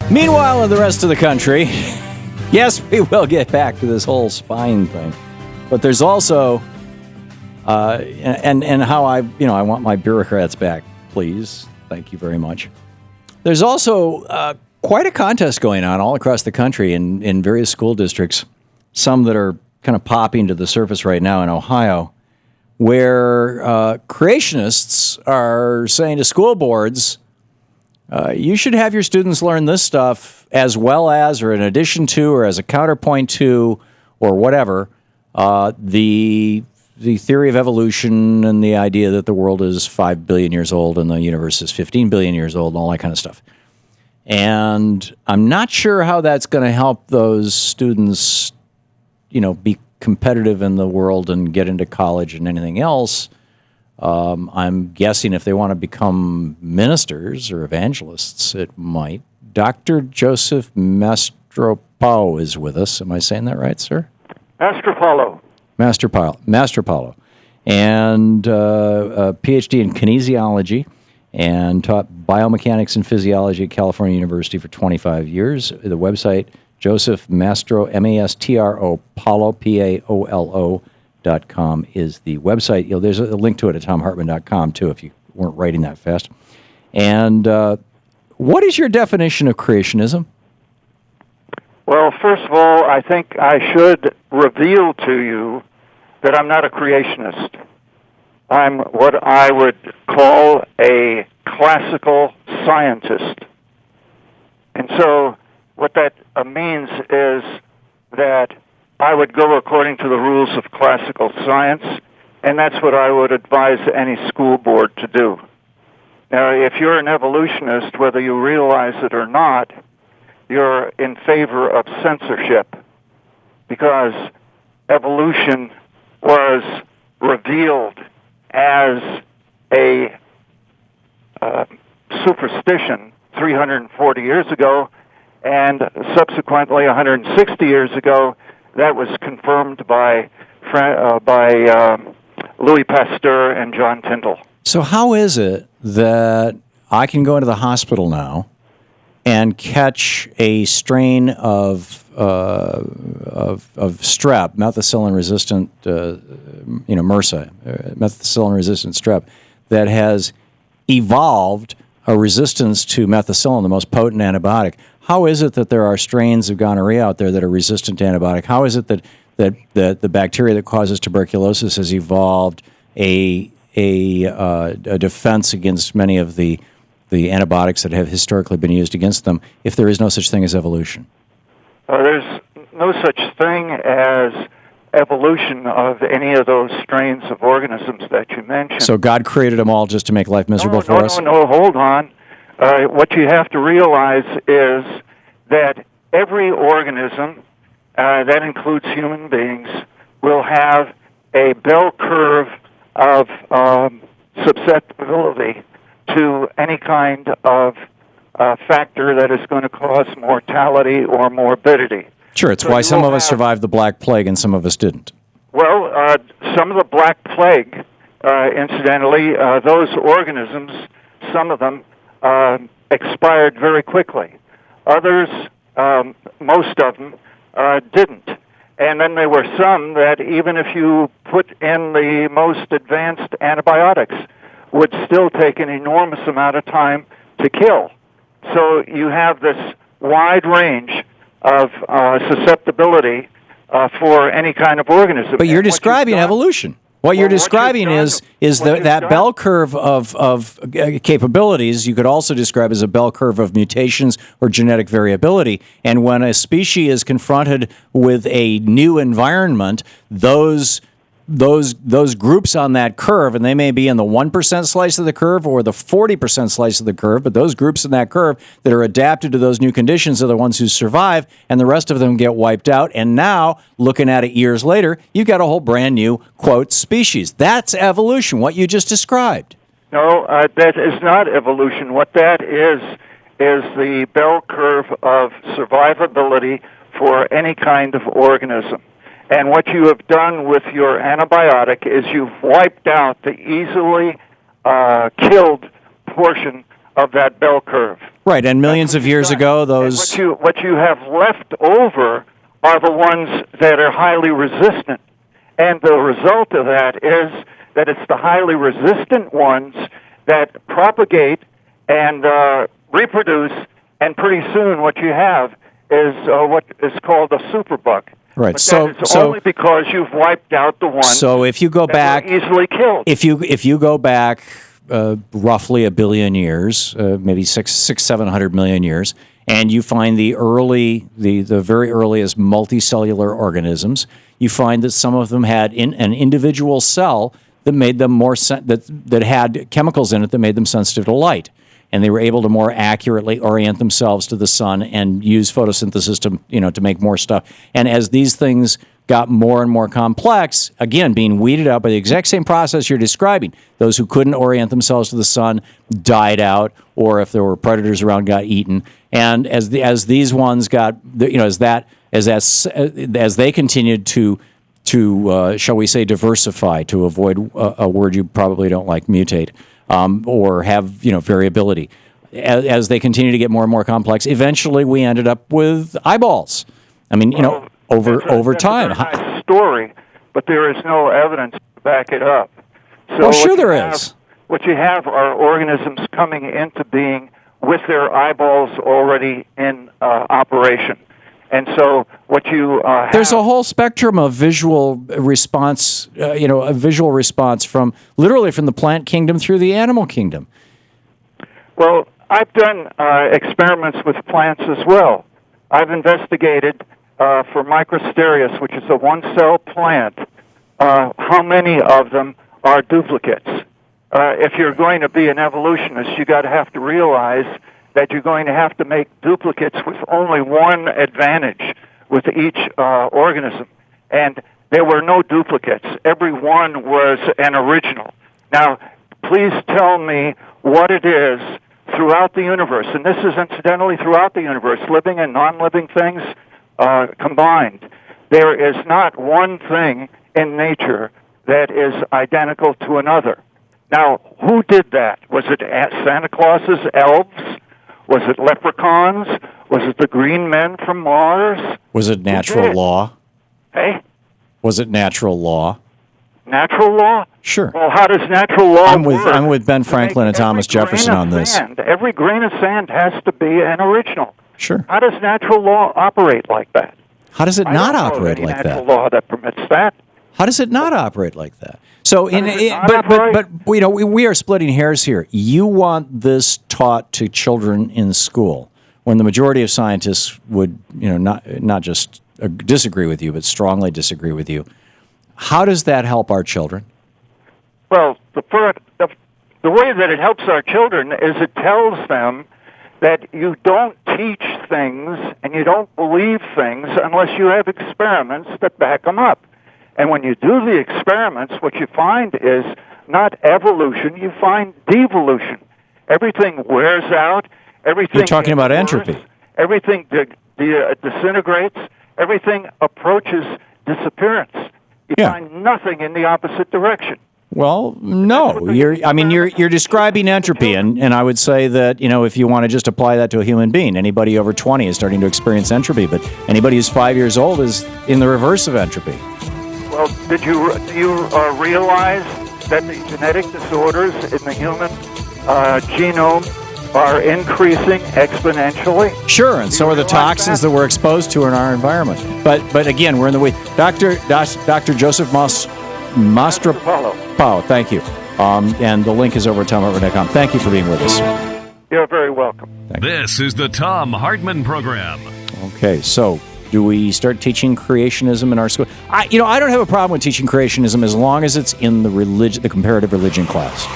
Meanwhile, in the rest of the country, yes, we will get back to this whole spine thing, but there's also, and how I want my bureaucrats back, please. Thank you very much. There's also quite a contest going on all across the country in various school districts, some that are kind of popping to the surface right now in Ohio, where creationists are saying to school boards, you should have your students learn this stuff as well as, or in addition to, or as a counterpoint to, or whatever, the theory of evolution and the idea that the world is 5 billion years old and the universe is 15 billion years old and all that kind of stuff. And I'm not sure how that's going to help those students, be competitive in the world and get into college and anything else. I'm guessing if they want to become ministers or evangelists, it might. Dr. Joseph Mastropaolo is with us. Am I saying that right, sir? Mastropaolo. Mastropaolo. And a PhD in kinesiology and taught biomechanics and physiology at California University for 25 years. The website, Joseph Mastro, Mastro, Paolo, Paolo.com is the website. There's a link to it at thomhartmann.com, too, if you weren't writing that fast. And what is your definition of creationism? Well, first of all, I think I should reveal to you that I'm not a creationist. I'm what I would call a classical scientist. And so what that means is that I would go according to the rules of classical science, and that's what I would advise any school board to do. Now, if you're an evolutionist, whether you realize it or not, you're in favor of censorship, because evolution was revealed as a superstition 340 years ago, and subsequently 160 years ago, that was confirmed by Louis Pasteur and John Tyndall. So how is it that I can go into the hospital now and catch a strain of strep, methicillin-resistant, MRSA, methicillin-resistant strep, that has evolved a resistance to methicillin, the most potent antibiotic? How is it that there are strains of gonorrhea out there that are resistant to antibiotic? How is it that the bacteria that causes tuberculosis has evolved a defense against many of the antibiotics that have historically been used against them, if there is no such thing as evolution? There's no such thing as evolution of any of those strains of organisms that you mentioned. So God created them all just to make life miserable for us? No, hold on. What you have to realize is that every organism, that includes human beings, will have a bell curve of susceptibility to any kind of factor that is going to cause mortality or morbidity. Sure, it's why some of us survived the Black Plague and some of us didn't. Well, some of the Black Plague, incidentally, those organisms, some of them expired very quickly. Others, most of them, didn't. And then there were some that even if you put in the most advanced antibiotics, would still take an enormous amount of time to kill. So you have this wide range of susceptibility for any kind of organism. But you're describing evolution. What you're describing is that bell curve of capabilities you could also describe as a bell curve of mutations or genetic variability. And when a species is confronted with a new environment, those groups on that curve, and they may be in the 1% slice of the curve or the 40% slice of the curve, but those groups in that curve that are adapted to those new conditions are the ones who survive, and the rest of them get wiped out. And now, looking at it years later, you've got a whole brand new, quote, species. That's evolution, what you just described. No, that is not evolution. What that is the bell curve of survivability for any kind of organism. And what you have done with your antibiotic is you've wiped out the easily killed portion of that bell curve. Right, and millions of years ago, those... And what you have left over are the ones that are highly resistant. And the result of that is that it's the highly resistant ones that propagate and reproduce, and pretty soon what you have is what is called a superbug. Right. But that is only because you've wiped out the ones so if you go back, were easily killed. If you go back roughly a billion years, maybe 700 million years, and you find the very earliest multicellular organisms, you find that some of them had an individual cell that made them that had chemicals in it that made them sensitive to light, and they were able to more accurately orient themselves to the sun and use photosynthesis to make more stuff. And as these things got more and more complex, again, being weeded out by the exact same process you're describing, those who couldn't orient themselves to the sun died out, or if there were predators around, got eaten. And as these ones got, as they continued to shall we say, diversify, to avoid a word you probably don't like, mutate, or have variability. As they continue to get more and more complex, eventually we ended up with eyeballs. I mean, over time. That's a very nice story, but there is no evidence to back it up. So well, sure there is. What you have are organisms coming into being with their eyeballs already in operation. And so what you have... There's a whole spectrum of visual response, a visual response from the plant kingdom through the animal kingdom. Well, I've done experiments with plants as well. I've investigated for Microsterias, which is a one-cell plant, how many of them are duplicates. If you're going to be an evolutionist, you got to have to realize that you're going to have to make duplicates with only one advantage with each organism. And there were no duplicates. Every one was an original. Now, please tell me what it is throughout the universe, and this is incidentally throughout the universe, living and non-living things combined. There is not one thing in nature that is identical to another. Now, who did that? Was it Santa Claus's elves? Was it leprechauns? Was it the green men from Mars? Was it natural law? Hey? Was it natural law? Natural law? Sure. Well, how does natural law work? I'm with Ben Franklin and Thomas Jefferson on this. Every grain of sand has to be an original. Sure. How does natural law operate like that? How does it not operate like that? Natural law that permits that. How does it not operate like that? So, but we are splitting hairs here. You want this taught to children in school, when the majority of scientists would, not just disagree with you, but strongly disagree with you. How does that help our children? Well, the way that it helps our children is it tells them that you don't teach things and you don't believe things unless you have experiments that back them up. And when you do the experiments, what you find is not evolution, you find devolution. Everything wears out, everything... You're talking about entropy. Everything disintegrates, everything approaches disappearance. You find nothing in the opposite direction. Well, no. You're describing entropy, and I would say that, if you want to just apply that to a human being, anybody over 20 is starting to experience entropy, but anybody who's 5 years old is in the reverse of entropy. Well, do you realize that the genetic disorders in the human genome are increasing exponentially? Sure, and so are the toxins that we're exposed to in our environment. But again, we're in the weeds. Dr. Joseph Mastropaolo, thank you. And the link is over at ThomHartmann.com. Thank you for being with us. You're very welcome. This is the Thom Hartmann Program. Okay, so do we start teaching creationism in our school? I don't have a problem with teaching creationism as long as it's in the comparative religion class.